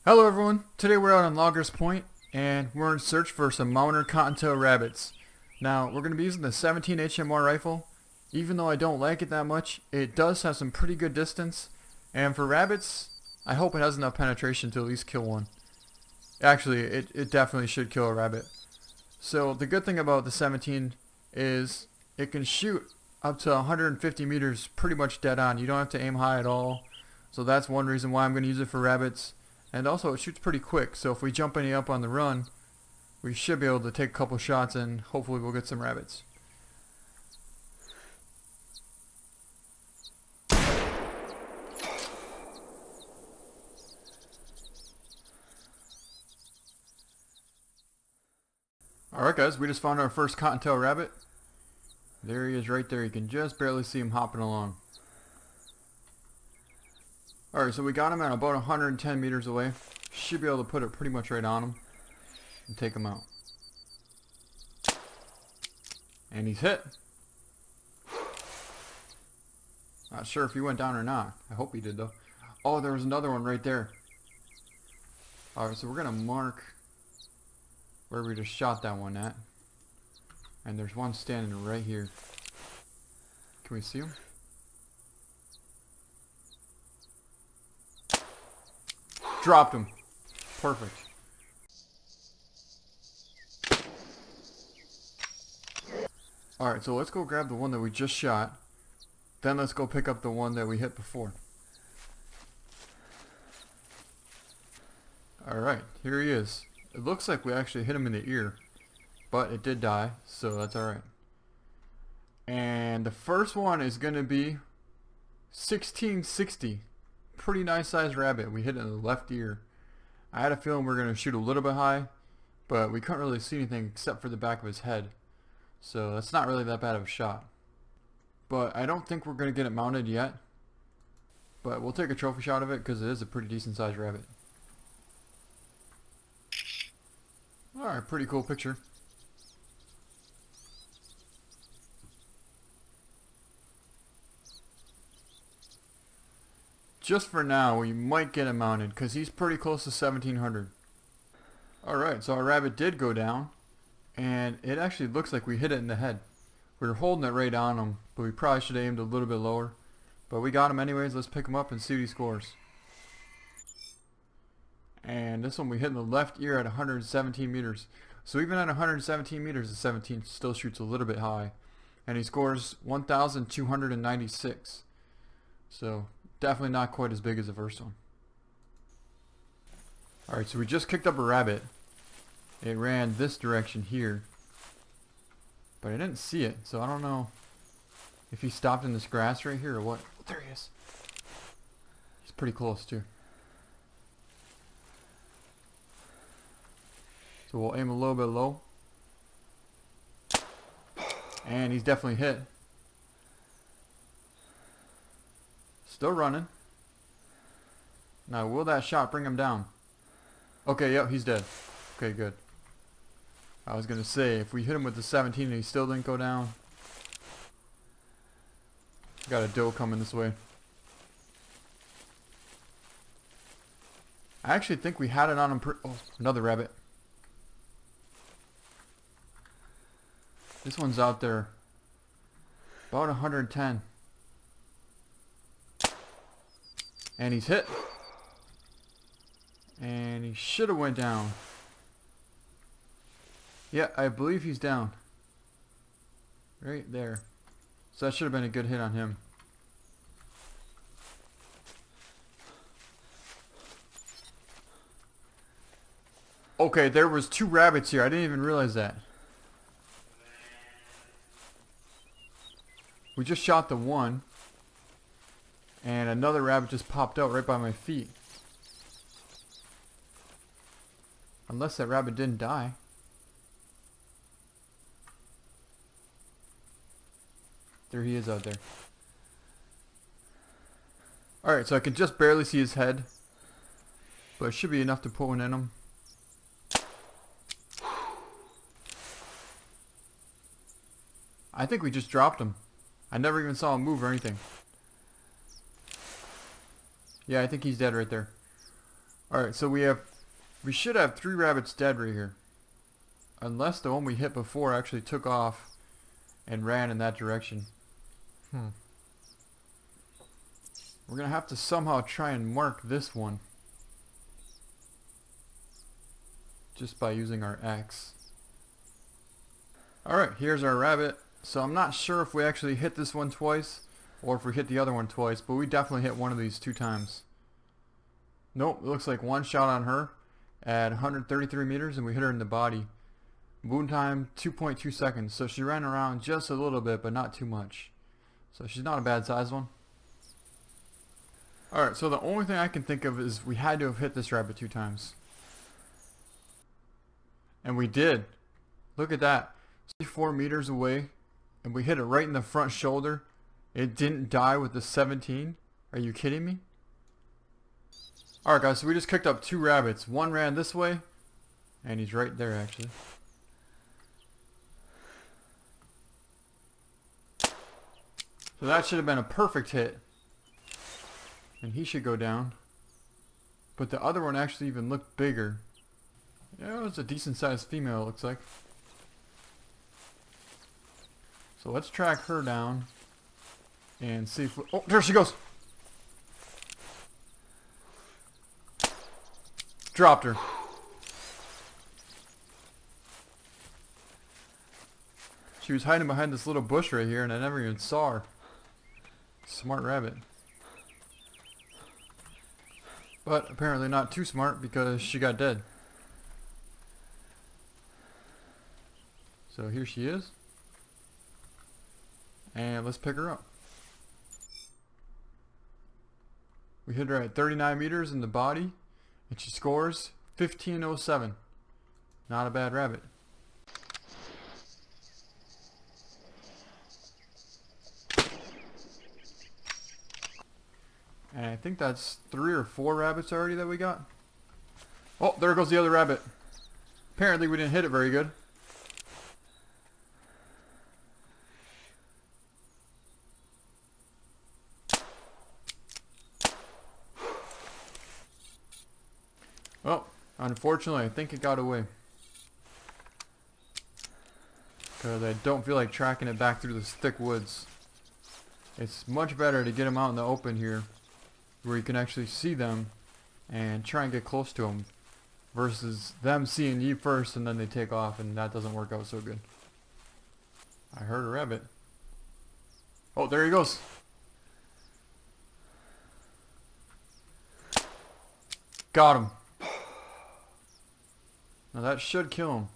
Hello everyone, today we're out on Loggers Point and we're in search for some mounted cottontail rabbits. Now we're going to be using the 17 HMR rifle. Even though I don't like it that much, it does have some pretty good distance, and for rabbits I hope it has enough penetration to at least kill one. Actually it definitely should kill a rabbit. So the good thing about the 17 is it can shoot up to 150 meters pretty much dead on. You don't have to aim high at all, so that's one reason why I'm going to use it for rabbits. And also it shoots pretty quick, so if we jump any up on the run, we should be able to take a couple shots and hopefully we'll get some rabbits. Alright guys, we just found our first cottontail rabbit. There he is right there, you can just barely see him hopping along. Alright, so we got him at about 110 meters away. Should be able to put it pretty much right on him and take him out. And he's hit. Not sure if he went down or not. I hope he did though. Oh, there was another one right there. Alright, so we're going to mark where we just shot that one at. And there's one standing right here. Can we see him? Dropped him. Perfect. Alright, so let's go grab the one that we just shot. Then let's go pick up the one that we hit before. Alright, here he is. It looks like we actually hit him in the ear, but it did die, so that's alright. And the first one is going to be 1660. Pretty nice sized rabbit. We hit it in the left ear. I had a feeling we were going to shoot a little bit high, but we couldn't really see anything except for the back of his head. So that's not really that bad of a shot. But I don't think we're going to get it mounted yet. But we'll take a trophy shot of it because it is a pretty decent sized rabbit. Alright, pretty cool picture. Just for now, we might get him mounted because he's pretty close to 1700. Alright, so our rabbit did go down, and it actually looks like we hit it in the head. We were holding it right on him, but we probably should have aimed a little bit lower. But we got him anyways. Let's pick him up and see what he scores. And this one we hit in the left ear at 117 meters. So even at 117 meters, the 17 still shoots a little bit high. And he scores 1,296. So definitely not quite as big as the first one. Alright, so we just kicked up a rabbit. It ran this direction here. But I didn't see it, so I don't know if he stopped in this grass right here or what. Oh, there he is. He's pretty close too. So we'll aim a little bit low. And he's definitely hit. Still running. Now, will that shot bring him down? Okay, yep, he's dead. Okay, good. I was going to say, if we hit him with the 17 and he still didn't go down. Got a doe coming this way. I actually think we had it on him. Oh, another rabbit. This one's out there. About 110. And he's hit. And he should have went down. Yeah, I believe he's down. Right there. So that should have been a good hit on him. Okay, there was two rabbits here. I didn't even realize that. We just shot the one. And another rabbit just popped out right by my feet. Unless that rabbit didn't die. There he is out there. Alright, so I can just barely see his head. But it should be enough to put one in him. I think we just dropped him. I never even saw him move or anything. Yeah, I think he's dead right there. Alright, so we should have 3 rabbits dead right here. Unless the one we hit before actually took off and ran in that direction. We're gonna have to somehow try and mark this one. Just by using our X. Alright, here's our rabbit. So I'm not sure if we actually hit this one twice or if we hit the other one twice, but we definitely hit one of these 2 times. Nope, it looks like one shot on her at 133 meters and we hit her in the body. Wound time 2.2 seconds, so she ran around just a little bit but not too much. So she's not a bad size one. Alright, so the only thing I can think of is we had to have hit this rabbit 2 times. And we did. Look at that. 4 meters away and we hit it right in the front shoulder. It didn't die with the 17. Are you kidding me? Alright guys, so we just kicked up 2 rabbits. One ran this way and he's right there actually. So that should have been a perfect hit. And he should go down. But the other one actually even looked bigger. Yeah, it's a decent sized female, it looks like. So let's track her down and see if we, oh, there she goes. Dropped her. She was hiding behind this little bush right here and I never even saw her. Smart rabbit. But apparently not too smart because she got dead. So here she is. And let's pick her up. We hit her at 39 meters in the body. And she scores 1507. Not a bad rabbit. And I think that's 3 or 4 rabbits already that we got. Oh, there goes the other rabbit. Apparently we didn't hit it very good. Oh, unfortunately I think it got away. Because I don't feel like tracking it back through this thick woods. It's much better to get them out in the open here, where you can actually see them and try and get close to them, versus them seeing you first and then they take off, and that doesn't work out so good. I heard a rabbit. Oh, there he goes. Got him. Now that should kill him.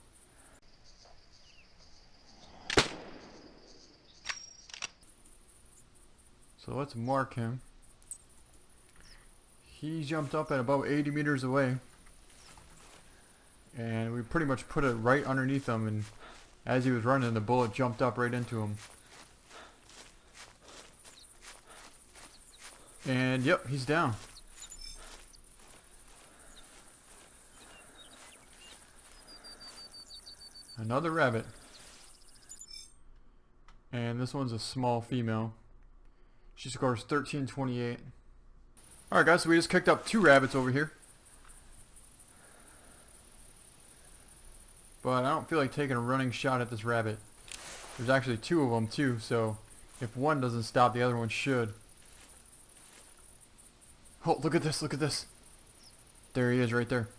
So let's mark him. He jumped up at about 80 meters away. And we pretty much put it right underneath him, and as he was running the bullet jumped up right into him. And yep, he's down. Another rabbit. And this one's a small female. She scores 1328. Alright guys, so we just kicked up 2 rabbits over here. But I don't feel like taking a running shot at this rabbit. There's actually 2 of them too, so if one doesn't stop, the other one should. Oh, look at this, look at this. There he is right there.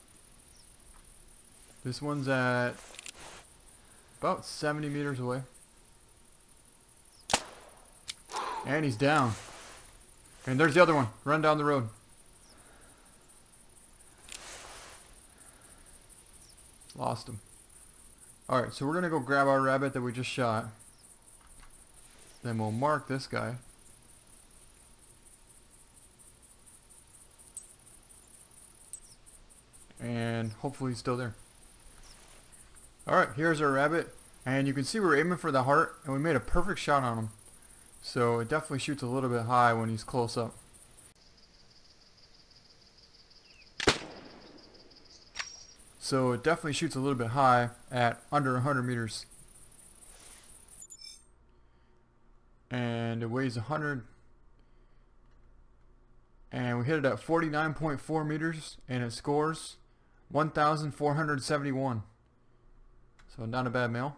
This one's at about 70 meters away. And he's down. And there's the other one. Run down the road. Lost him. Alright, so we're going to go grab our rabbit that we just shot. Then we'll mark this guy. And hopefully he's still there. Alright, here's our rabbit. And you can see we're aiming for the heart. And we made a perfect shot on him. So it definitely shoots a little bit high when he's close up. So it definitely shoots a little bit high at under 100 meters. And it weighs 100. And we hit it at 49.4 meters, and it scores 1,471. So not a bad male.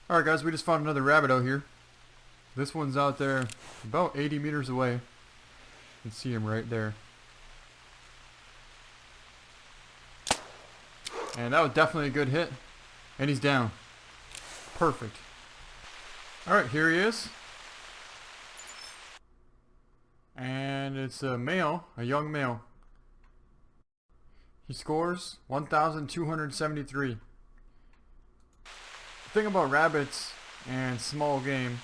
Alright guys, we just found another rabbit out here. This one's out there about 80 meters away. You can see him right there. And that was definitely a good hit. And he's down. Perfect. Alright, here he is. And it's a male, a young male. He scores 1,273. The thing about rabbits and small game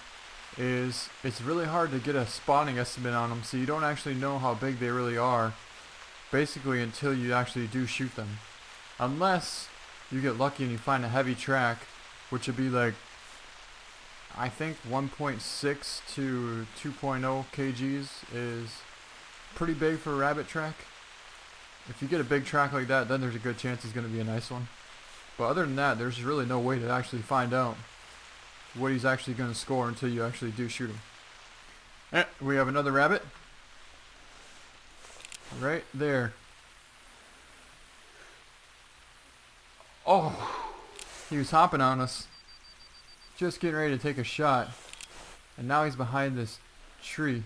is it's really hard to get a spawning estimate on them, so you don't actually know how big they really are basically until you actually do shoot them. Unless you get lucky and you find a heavy track, which would be like, I think 1.6 to 2.0 kgs is pretty big for a rabbit track. If you get a big track like that, then there's a good chance it's going to be a nice one. But other than that, there's really no way to actually find out what he's actually going to score until you actually do shoot him. We have another rabbit. Right there. Oh, he was hopping on us. Just getting ready to take a shot. And now he's behind this tree.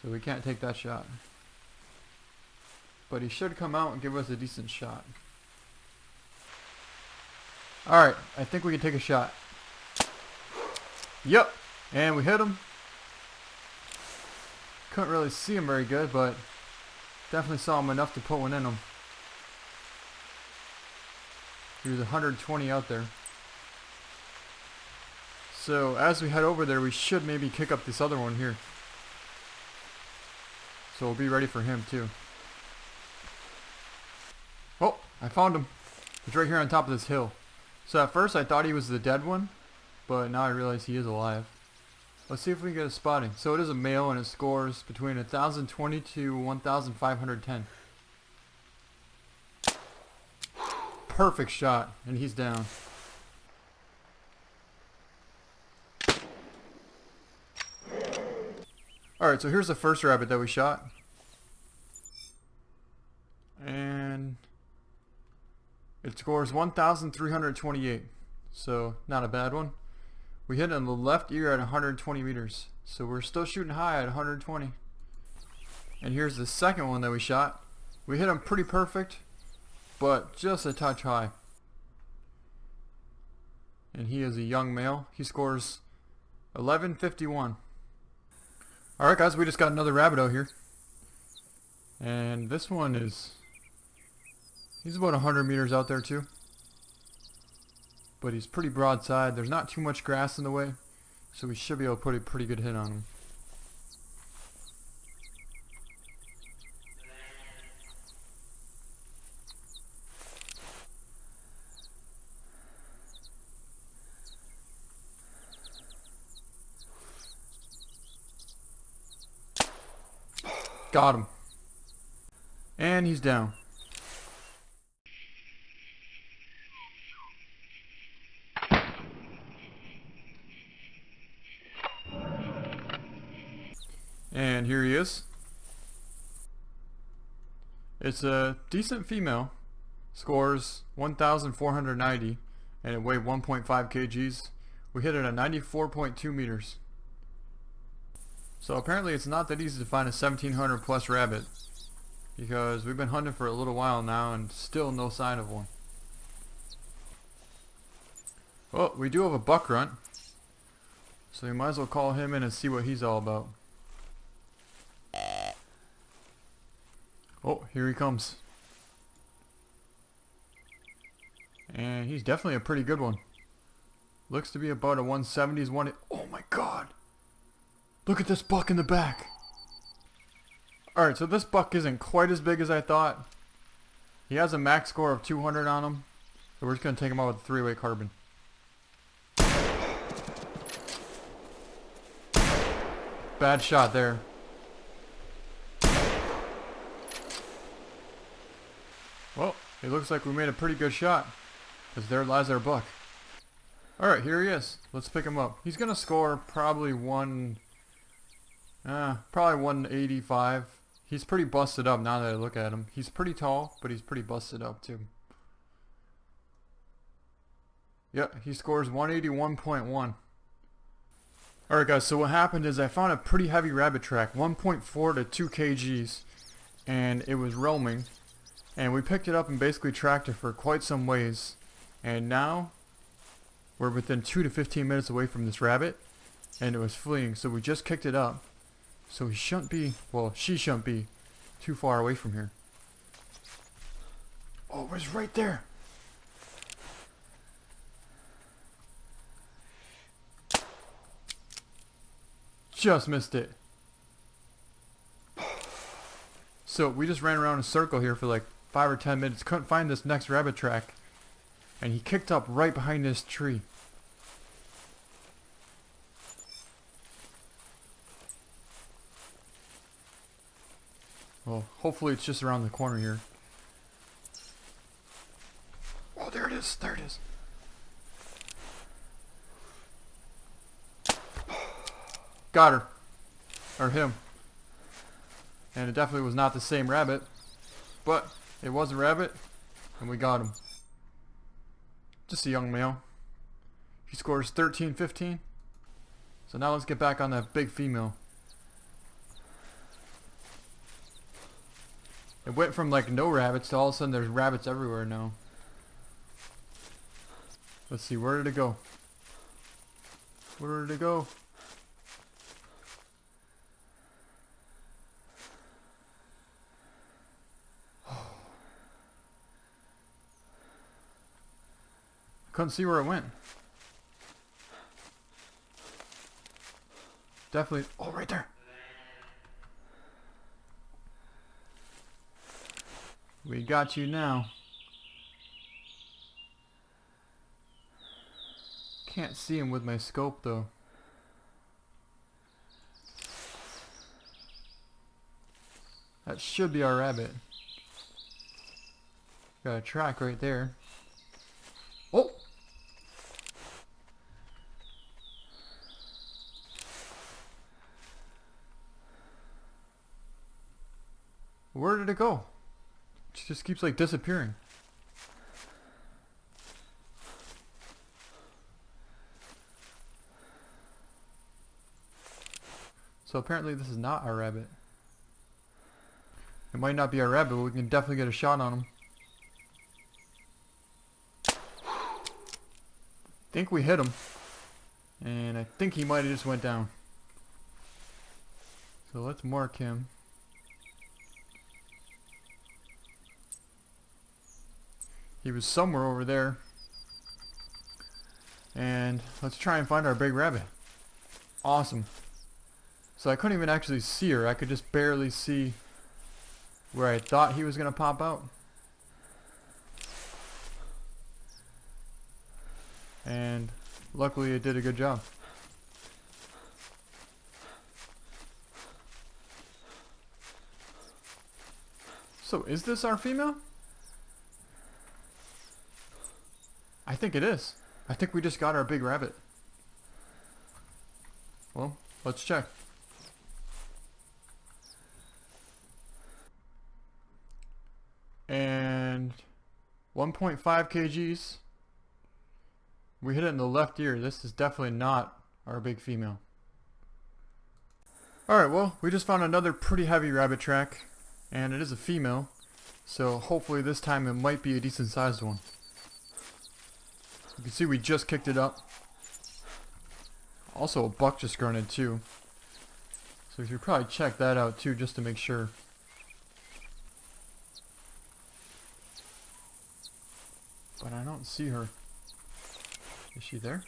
So we can't take that shot. But he should come out and give us a decent shot. Alright, I think we can take a shot. Yep, and we hit him. Couldn't really see him very good, but definitely saw him enough to put one in him. He was 120 out there. So as we head over there, we should maybe kick up this other one here. So we'll be ready for him too. Oh, I found him. He's right here on top of this hill. So at first I thought he was the dead one, but now I realize he is alive. Let's see if we can get a spotting. So it is a male and it scores between 1,020 to 1,510. Perfect shot, and he's down. Alright, so here's the first rabbit that we shot. And it scores 1,328. So not a bad one. We hit it in the left ear at 120 meters. So we're still shooting high at 120. And here's the second one that we shot. We hit him pretty perfect, but just a touch high. And he is a young male. He scores 1151. Alright guys, we just got another rabbit out here. And this one is, he's about 100 meters out there too. But he's pretty broadside. There's not too much grass in the way, so we should be able to put a pretty good hit on him. Got him. And he's down. And here he is. It's a decent female. Scores 1,490 and it weighed 1.5 kgs. We hit it at 94.2 meters. So apparently it's not that easy to find a 1,700 plus rabbit, because we've been hunting for a little while now and still no sign of one. Well, we do have a buck runt, so we might as well call him in and see what he's all about. Oh, here he comes. And he's definitely a pretty good one. Looks to be about a 170s one. Oh my god! Look at this buck in the back. Alright, so this buck isn't quite as big as I thought. He has a max score of 200 on him. So we're just going to take him out with a 3-way carbon. Bad shot there. Well, it looks like we made a pretty good shot, because there lies our buck. Alright, here he is. Let's pick him up. He's going to score probably Probably 185. He's pretty busted up now that I look at him. He's pretty tall, but he's pretty busted up too. Yep, he scores 181.1. Alright guys, so what happened is I found a pretty heavy rabbit track, 1.4 to 2 kgs, and it was roaming. And we picked it up and basically tracked it for quite some ways. And now, we're within 2 to 15 minutes away from this rabbit, and it was fleeing, so we just kicked it up. So he shouldn't be, well, she shouldn't be too far away from here. Oh, it was right there. Just missed it. So we just ran around in a circle here for like 5 or 10 minutes. Couldn't find this next rabbit track. And he kicked up right behind this tree. Well, hopefully it's just around the corner here. Oh, there it is. There it is. Got her. Or him. And it definitely was not the same rabbit. But it was a rabbit. And we got him. Just a young male. He scores 13-15. So now let's get back on that big female. It went from like no rabbits to all of a sudden there's rabbits everywhere now. Let's see, where did it go? Where did it go? Couldn't see where it went. Definitely. Oh, right there. We got you now. Can't see him with my scope though. That should be our rabbit. Got a track right there. Oh! Where did it go? It just keeps like disappearing. So apparently this is not our rabbit. It might not be our rabbit, but we can definitely get a shot on him. Think we hit him. And I think he might have just went down. So let's mark him. He was somewhere over there. And let's try and find our big rabbit. Awesome. So I couldn't even actually see her. I could just barely see where I thought he was going to pop out. And luckily it did a good job. So is this our female? I think it is. I think we just got our big rabbit. Well, let's check. And 1.5 kgs. We hit it in the left ear. This is definitely not our big female. Alright, well, we just found another pretty heavy rabbit track. And it is a female. So hopefully this time it might be a decent sized one. You can see we just kicked it up. Also a buck just grunted too. So we should probably check that out too just to make sure. But I don't see her. Is she there?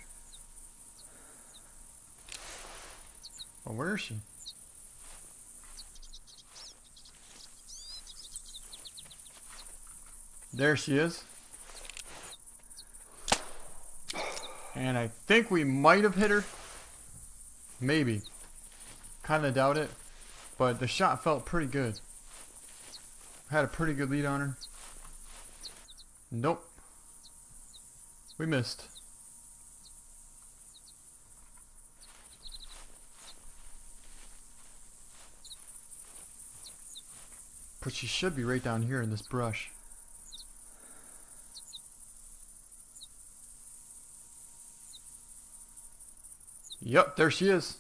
Well, where is she? There she is. And I think we might have hit her. Maybe. Kind of doubt it. But the shot felt pretty good. Had a pretty good lead on her. Nope. We missed. But she should be right down here in this brush. Yep, there she is.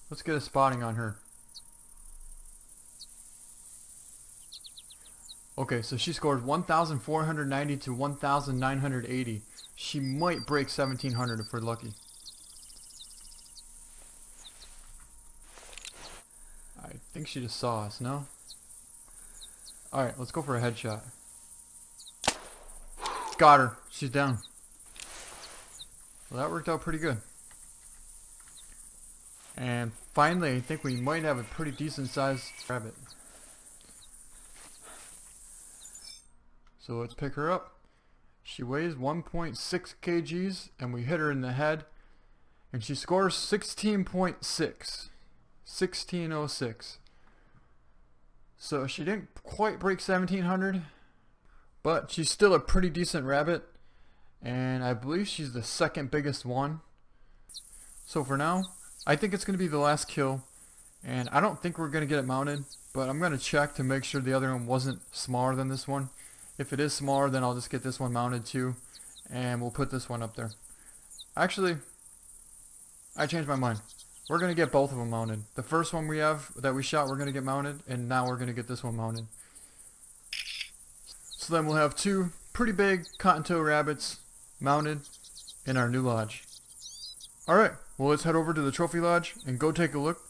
Let's get a spotting on her. Okay, so she scored 1,490 to 1,980. She might break 1,700 if we're lucky. I think she just saw us, no? Alright, let's go for a headshot. Got her. She's down. Well, that worked out pretty good. And finally, I think we might have a pretty decent sized rabbit. So let's pick her up. She weighs 1.6 kgs and we hit her in the head. And she scores 16.6. 1606. So she didn't quite break 1,700. But she's still a pretty decent rabbit. And I believe she's the second biggest one. So for now, I think it's going to be the last kill. And I don't think we're going to get it mounted. But I'm going to check to make sure the other one wasn't smaller than this one. If it is smaller, then I'll just get this one mounted too. And we'll put this one up there. Actually, I changed my mind. We're going to get both of them mounted. The first one we have that we shot, we're going to get mounted. And now we're going to get this one mounted. So then we'll have two pretty big cottontail rabbits mounted in our new lodge. Alright, well let's head over to the trophy lodge and go take a look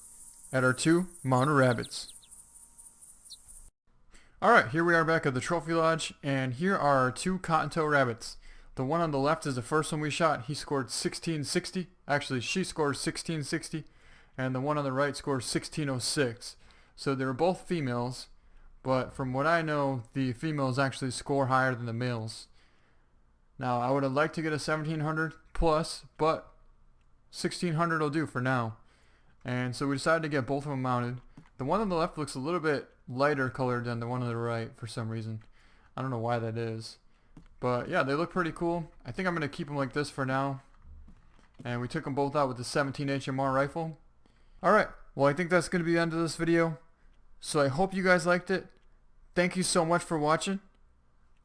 at our two mounted rabbits. Alright, here we are back at the trophy lodge, and here are our two cottontail rabbits. The one on the left is the first one we shot. He scored 1660. Actually, she scored 1660. And the one on the right scores 1606. So they were both females, but from what I know, the females actually score higher than the males. Now, I would have liked to get a 1700 plus, but 1600 will do for now. And so we decided to get both of them mounted. The one on the left looks a little bit lighter colored than the one on the right for some reason. I don't know why that is. But yeah, they look pretty cool. I think I'm going to keep them like this for now. And we took them both out with the 17 HMR rifle. Alright, well I think that's going to be the end of this video. So I hope you guys liked it. Thank you so much for watching.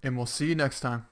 And we'll see you next time.